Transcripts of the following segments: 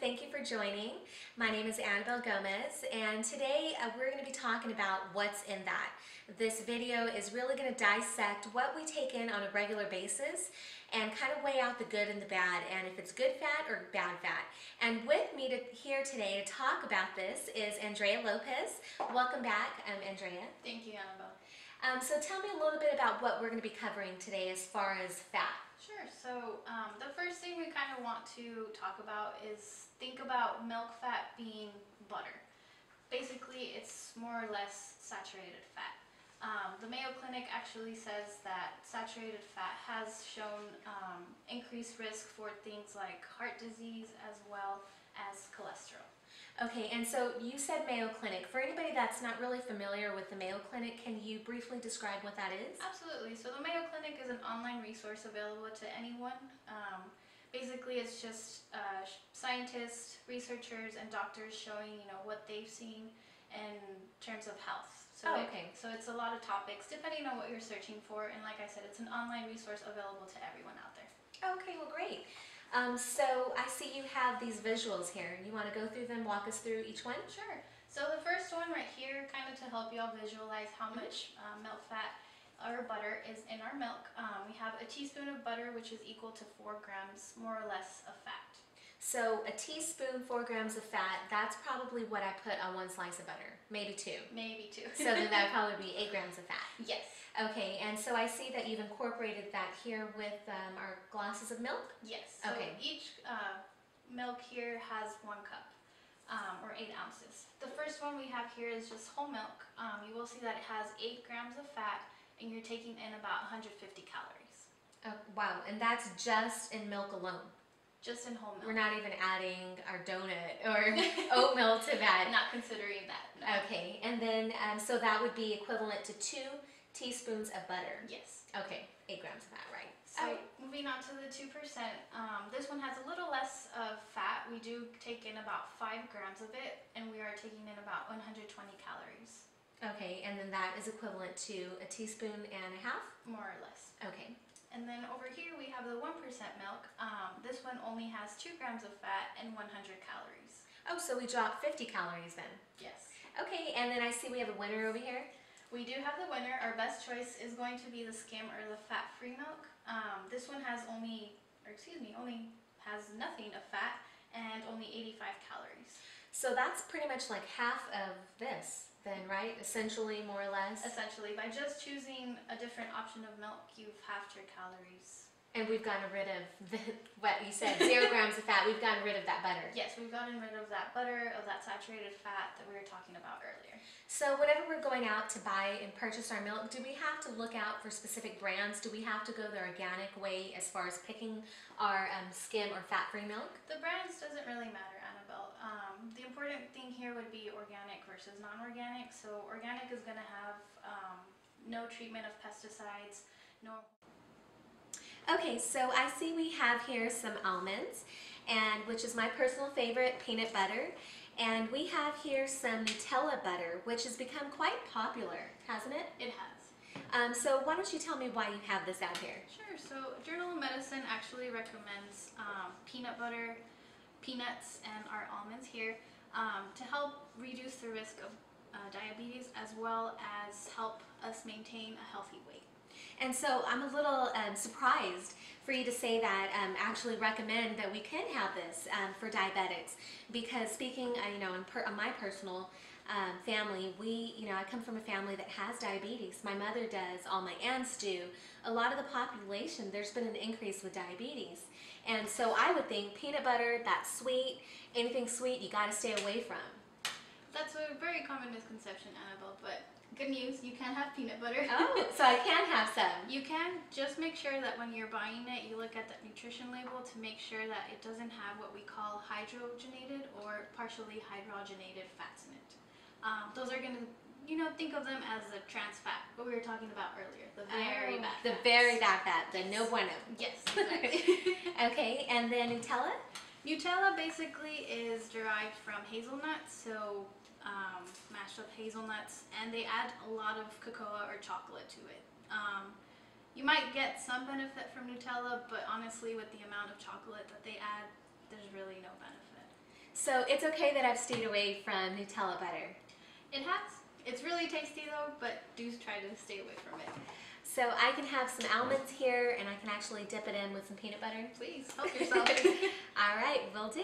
Thank you for joining. My name is Annabelle Gomez, and today we're going to be talking about what's in that. This video is really going to dissect what we take in on a regular basis and kind of weigh out the good and the bad, and if it's good fat or bad fat. And with me here today to talk about this is Andrea Lopez. Welcome back, Andrea. Thank you, Annabelle. So tell me a little bit about what we're going to be covering today as far as fat. Sure. So the first thing we kind of want to talk about is think about milk fat being butter. Basically, it's more or less saturated fat. The Mayo Clinic actually says that saturated fat has shown increased risk for things like heart disease as well as cholesterol. Okay, and so you said Mayo Clinic. For anybody that's not really familiar with the Mayo Clinic, can you briefly describe what that is? Absolutely. So the Mayo Clinic is an online resource available to anyone. Basically, it's just scientists, researchers, and doctors showing what they've seen in terms of health. So so it's a lot of topics depending on what you're searching for, and like I said, it's an online resource available to everyone out there. Okay, well, great. So I see you have these visuals here. You want to go through them, walk us through each one? Sure. So the first one right here, kind of to help y'all visualize how much milk fat or butter is in our milk. We have a teaspoon of butter, which is equal to 4 grams, more or less, of fat. So a teaspoon, 4 grams of fat, that's probably what I put on one slice of butter. Maybe 2. Maybe 2. So then that would probably be 8 grams of fat. Yes. Okay, and so I see that you've incorporated that here with our glasses of milk? Yes. So each milk here has 1 cup, or 8 ounces. The first one we have here is just whole milk. You will see that it has 8 grams of fat, and you're taking in about 150 calories. Oh, wow, and that's just in milk alone? Just in whole milk. We're not even adding our donut or oatmeal to that. Not considering that. No. Okay, and then so that would be equivalent to 2 teaspoons of butter. Yes. Okay, 8 grams of fat, right? So moving on to the 2%, this one has a little less of fat. We do take in about 5 grams of it, and we are taking in about 120 calories. Okay, and then that is equivalent to a teaspoon and a half? More or less. Okay. And then over here we have the 1% milk. This one only has 2 grams of fat and 100 calories. Oh, so we dropped 50 calories then? Yes. Okay, and then I see we have a winner over here. We do have the winner. Our best choice is going to be the skim or the fat-free milk. This one has only has nothing of fat and only 85 calories. So that's pretty much like half of this then, right? Essentially, more or less? Essentially. By just choosing a different option of milk, you've halved your calories. And we've gotten rid of what you said, 0 grams of fat. We've gotten rid of that butter. Yes, we've gotten rid of that butter, of that saturated fat that we were talking about earlier. So whenever we're going out to buy and purchase our milk, do we have to look out for specific brands? Do we have to go the organic way as far as picking our skim or fat-free milk? The brands doesn't really matter, Annabelle. The important thing here would be organic versus non-organic. So organic is going to have no treatment of pesticides, no... Okay, so I see we have here some almonds, and which is my personal favorite, peanut butter. And we have here some Nutella butter, which has become quite popular, hasn't it? It has. So why don't you tell me why you have this out here? Sure. So Journal of Medicine actually recommends peanut butter, peanuts, and our almonds here to help reduce the risk of diabetes as well as help us maintain a healthy weight. And so I'm a little surprised for you to say that actually recommend that we can have this for diabetics, because speaking on my personal family, I come from a family that has diabetes. My mother does, all my aunts do. A lot of the population, there's been an increase with diabetes. And so I would think peanut butter, that's sweet, anything sweet you got to stay away from. That's a very common misconception, Annabelle, but good news, you can have peanut butter. Oh, so I can have some. You can. Just make sure that when you're buying it, you look at the nutrition label to make sure that it doesn't have what we call hydrogenated or partially hydrogenated fats in it. Those are going to, think of them as the trans fat, what we were talking about earlier, the very bad fats. The very bad fat, the no bueno. Yes, exactly. Okay, and then Nutella? Nutella basically is derived from hazelnuts, so mashed up hazelnuts, and they add a lot of cocoa or chocolate to it. You might get some benefit from Nutella, but honestly with the amount of chocolate that they add, there's really no benefit. So it's okay that I've stayed away from Nutella butter. It has. It's really tasty though, but do try to stay away from it. So I can have some almonds here, and I can actually dip it in with some peanut butter. Please, help yourself. All right, will do.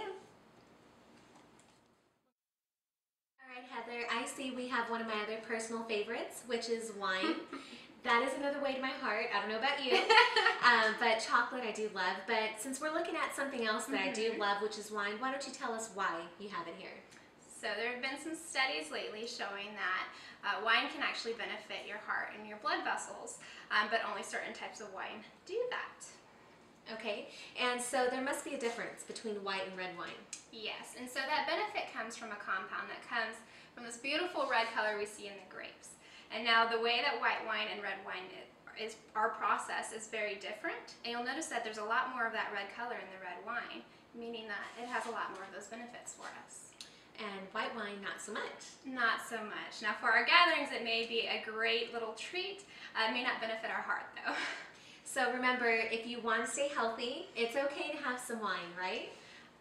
All right, Heather, I see we have one of my other personal favorites, which is wine. That is another way to my heart. I don't know about you, but chocolate I do love. But since we're looking at something else that I do love, which is wine, why don't you tell us why you have it here? So there have been some studies lately showing that wine can actually benefit your heart and your blood vessels, but only certain types of wine do that. Okay, and so there must be a difference between white and red wine. Yes, and so that benefit comes from a compound that comes from this beautiful red color we see in the grapes. And now the way that white wine and red wine is our process is very different. And you'll notice that there's a lot more of that red color in the red wine, meaning that it has a lot more of those benefits for us. And white wine, not so much. Not so much. Now for our gatherings, it may be a great little treat. It may not benefit our heart though. So remember, if you want to stay healthy, it's okay to have some wine, right?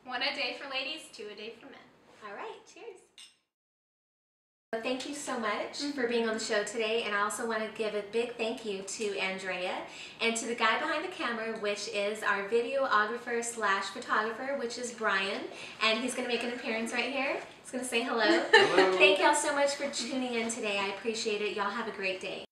1 a day for ladies, 2 a day for men. All right, cheers. Thank you so much for being on the show today, and I also want to give a big thank you to Andrea and to the guy behind the camera, which is our videographer / photographer, which is Brian, and he's going to make an appearance right here. He's going to say hello. Hello. Thank y'all so much for tuning in today. I appreciate it. Y'all have a great day.